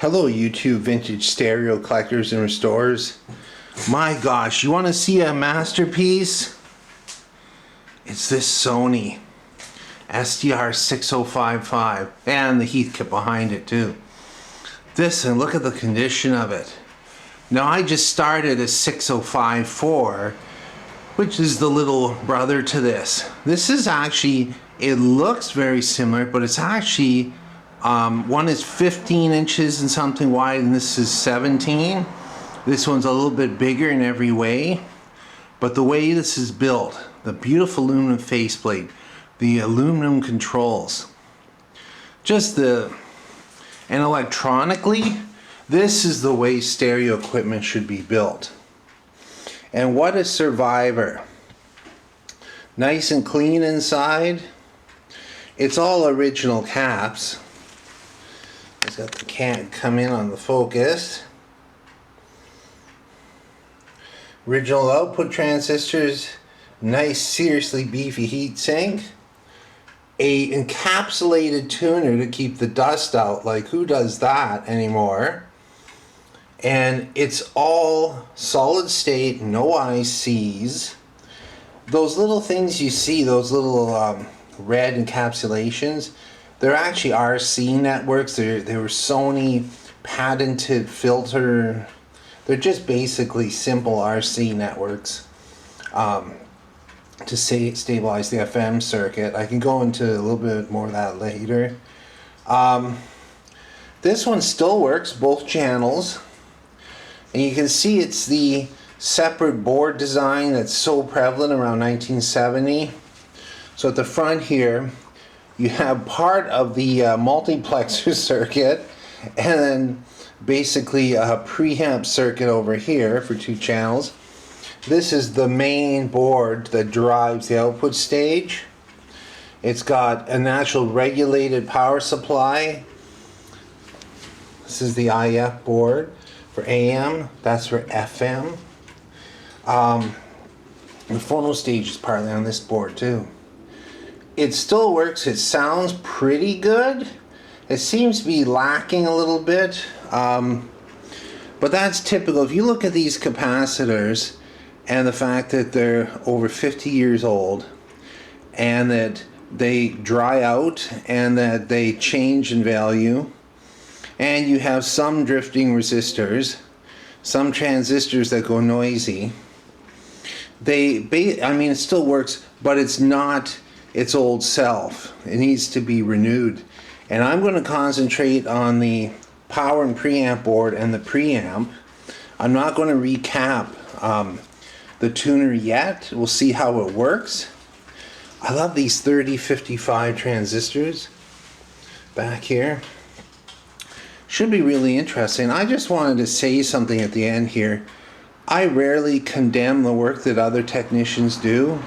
Hello YouTube vintage stereo collectors and restorers. My gosh, you want to see a masterpiece? It's this Sony STR-6055 and the Heath kit behind it too. This, and look at the condition of it. Now I just started a 6054, which is the little brother to this. This is actually, it looks very similar, but it's actually one is 15 inches and something wide, and this is 17. This one's a little bit bigger in every way, but the way this is built, the beautiful aluminum faceplate, the aluminum controls, and electronically, this is the way stereo equipment should be built. And what a survivor. Nice and clean inside. It's all original caps. It's got the can come in on the focus. Original output transistors, nice seriously beefy heat sink, a encapsulated tuner to keep the dust out, like who does that anymore? And it's all solid state, no ICs. Those little things you see, those little red encapsulations, they're actually RC networks. They were Sony patented filter. They're just basically simple RC networks to stabilize the FM circuit. I can go into a little bit more of that later. This one still works, both channels. And you can see it's the separate board design that's so prevalent around 1970. So at the front here, you have part of the multiplexer circuit, and then basically a preamp circuit over here for 2 channels. This is the main board that drives the output stage. It's got a natural regulated power supply. This is the IF board for AM, that's for FM. The phono stage is partly on this board too. It still works, it sounds pretty good. It seems to be lacking a little bit, but that's typical. If you look at these capacitors and the fact that they're over 50 years old and that they dry out and that they change in value, and you have some drifting resistors, some transistors that go noisy, it still works, but it's not its old self. It needs to be renewed. And I'm going to concentrate on the power and preamp board and the preamp. I'm not going to recap the tuner yet. We'll see how it works. I love these 3055 transistors back here. Should be really interesting. I just wanted to say something at the end here. I rarely condemn the work that other technicians do,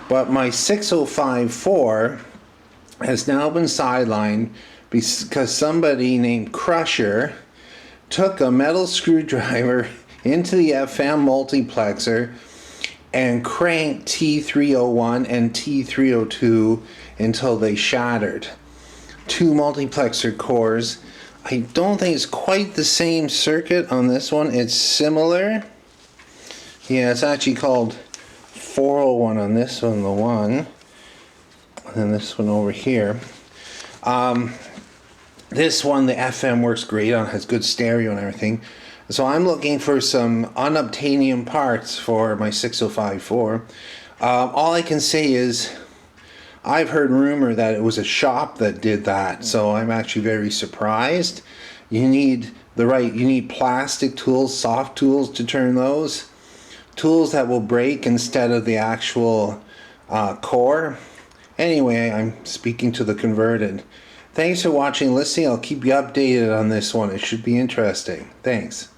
but my 6054 has now been sidelined because somebody named Crusher took a metal screwdriver into the FM multiplexer and cranked T301 and T302 until they shattered. 2 multiplexer cores. I don't think it's quite the same circuit on this one. It's similar. Yeah, it's actually called 401 on this one, the one. And then this one over here. This one, the FM works great on, has good stereo and everything. So I'm looking for some unobtainium parts for my 6054. All I can say is I've heard rumor that it was a shop that did that, so I'm actually very surprised. You need plastic tools, soft tools to turn those. Tools that will break instead of the actual core. Anyway, I'm speaking to the converted. Thanks for watching, listening. I'll keep you updated on this one. It should be interesting. Thanks.